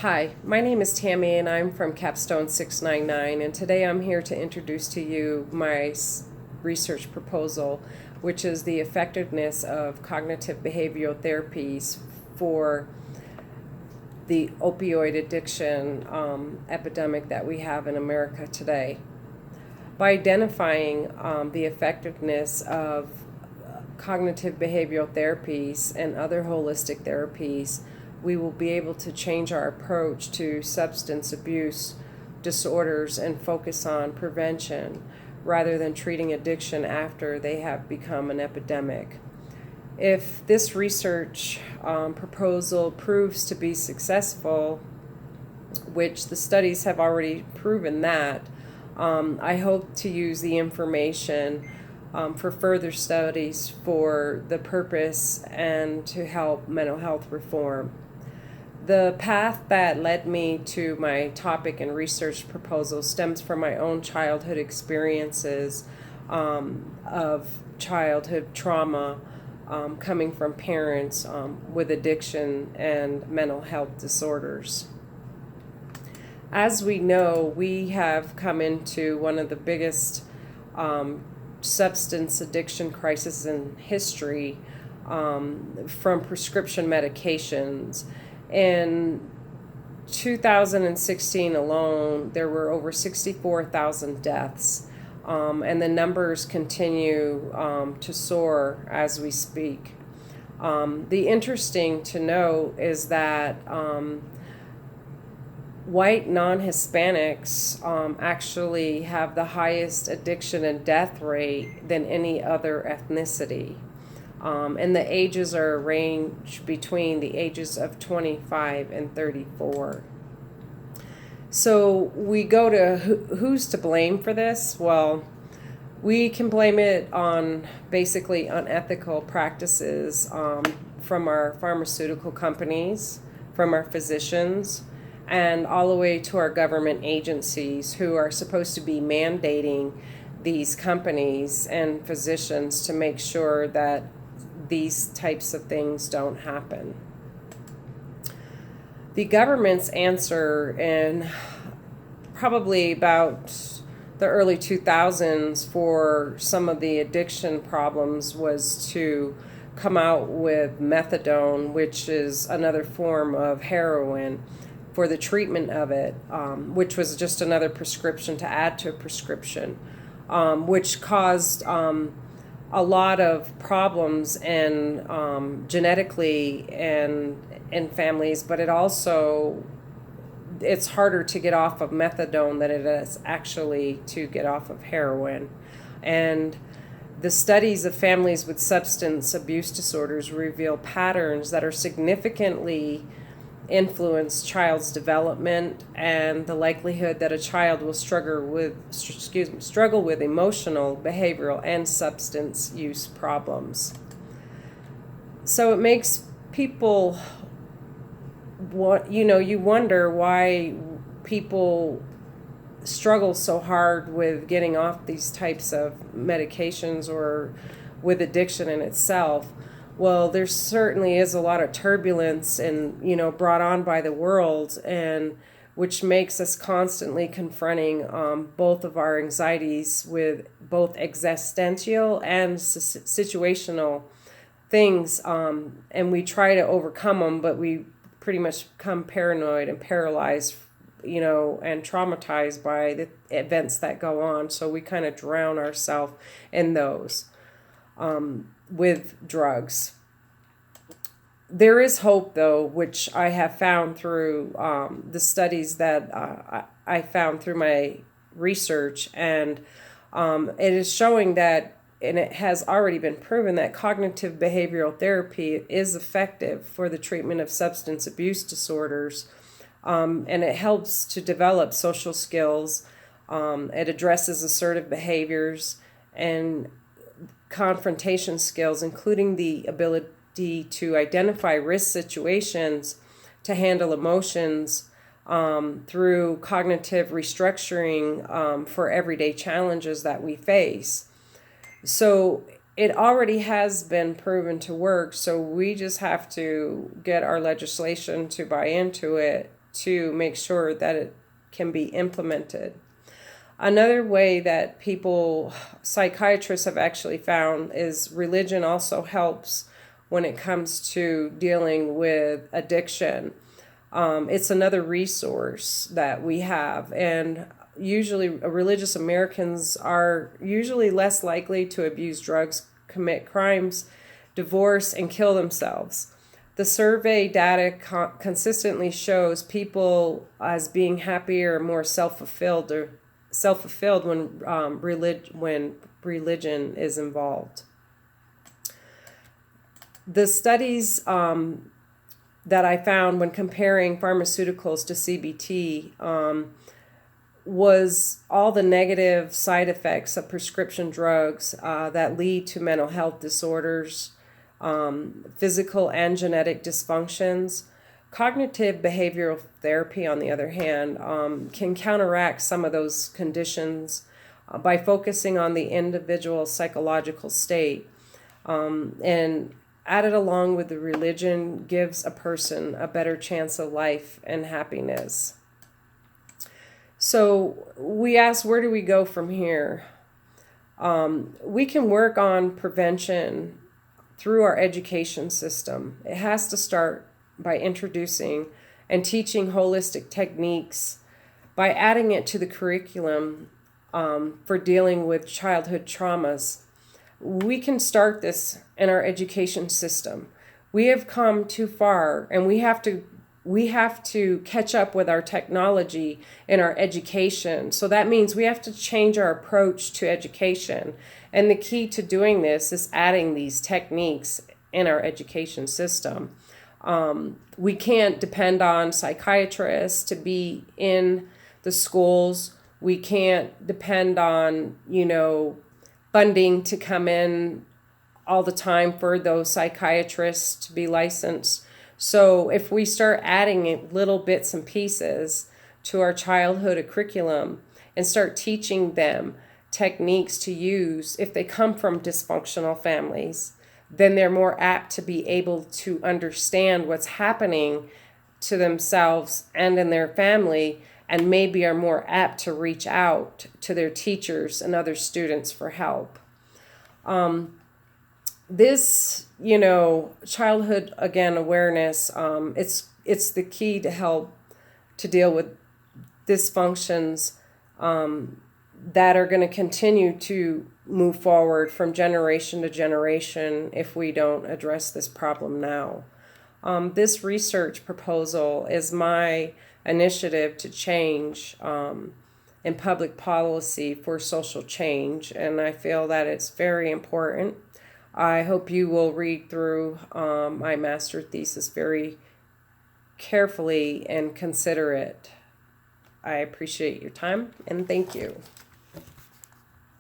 Hi, my name is Tammy and I'm from Capstone 699, and today I'm here to introduce to you my research proposal, which is the effectiveness of cognitive behavioral therapies for the opioid addiction epidemic that we have in America today. By identifying the effectiveness of cognitive behavioral therapies and other holistic therapies, we will be able to change our approach to substance abuse disorders and focus on prevention rather than treating addiction after they have become an epidemic. If this research proposal proves to be successful, which the studies have already proven that, I hope to use the information for further studies for the purpose and to help mental health reform. The path that led me to my topic and research proposal stems from my own childhood experiences of childhood trauma coming from parents with addiction and mental health disorders. As we know, we have come into one of the biggest substance addiction crises in history from prescription medications. In 2016 alone, there were over 64,000 deaths, and the numbers continue to soar as we speak. The interesting to know is that white non-Hispanics actually have the highest addiction and death rate than any other ethnicity. And the ages are ranged between the ages of 25 and 34. So we go to who's to blame for this? Well, we can blame it on basically unethical practices from our pharmaceutical companies, from our physicians, and all the way to our government agencies who are supposed to be mandating these companies and physicians to make sure that these types of things don't happen. The government's answer in probably about the early 2000s for some of the addiction problems was to come out with methadone, which is another form of heroin, for the treatment of it, which was just another prescription to add to a prescription, which caused a lot of problems and genetically and in families, but it's harder to get off of methadone than it is actually to get off of heroin. And the studies of families with substance abuse disorders reveal patterns that are significantly influence child's development and the likelihood that a child will struggle with emotional, behavioral, and substance use problems. So it makes people you wonder why people struggle so hard with getting off these types of medications or with addiction in itself. Well, there certainly is a lot of turbulence and, brought on by the world, and which makes us constantly confronting both of our anxieties with both existential and situational things, and we try to overcome them, but we pretty much become paranoid and paralyzed, and traumatized by the events that go on. So we kind of drown ourselves in those. With drugs. There is hope, though, which I have found through the studies that I found through my research, and it is showing that, and it has already been proven, that cognitive behavioral therapy is effective for the treatment of substance abuse disorders, and it helps to develop social skills. It addresses assertive behaviors and confrontation skills, including the ability to identify risk situations, to handle emotions through cognitive restructuring for everyday challenges that we face. So it already has been proven to work, so we just have to get our legislation to buy into it to make sure that it can be implemented. Another way that psychiatrists have actually found is religion also helps when it comes to dealing with addiction. It's another resource that we have, and usually religious Americans are usually less likely to abuse drugs, commit crimes, divorce, and kill themselves. The survey data consistently shows people as being happier, more self-fulfilled when religion is involved. The studies that I found when comparing pharmaceuticals to CBT was all the negative side effects of prescription drugs that lead to mental health disorders, physical and genetic dysfunctions. Cognitive behavioral therapy, on the other hand, can counteract some of those conditions by focusing on the individual psychological state. And added along with the religion gives a person a better chance of life and happiness. So we ask, where do we go from here? We can work on prevention through our education system. It has to start by introducing and teaching holistic techniques, by adding it to the curriculum for dealing with childhood traumas. We can start this in our education system. We have come too far, and we have to catch up with our technology in our education. So that means we have to change our approach to education. And the key to doing this is adding these techniques in our education system. We can't depend on psychiatrists to be in the schools. We can't depend on, funding to come in all the time for those psychiatrists to be licensed. So if we start adding little bits and pieces to our childhood curriculum and start teaching them techniques to use if they come from dysfunctional families, then they're more apt to be able to understand what's happening to themselves and in their family, and maybe are more apt to reach out to their teachers and other students for help. This, childhood, again, awareness, it's the key to help to deal with dysfunctions that are going to continue to move forward from generation to generation if we don't address this problem now. This research proposal is my initiative to change in public policy for social change, and I feel that it's very important. I hope you will read through my master thesis very carefully and consider it. I appreciate your time, and thank you.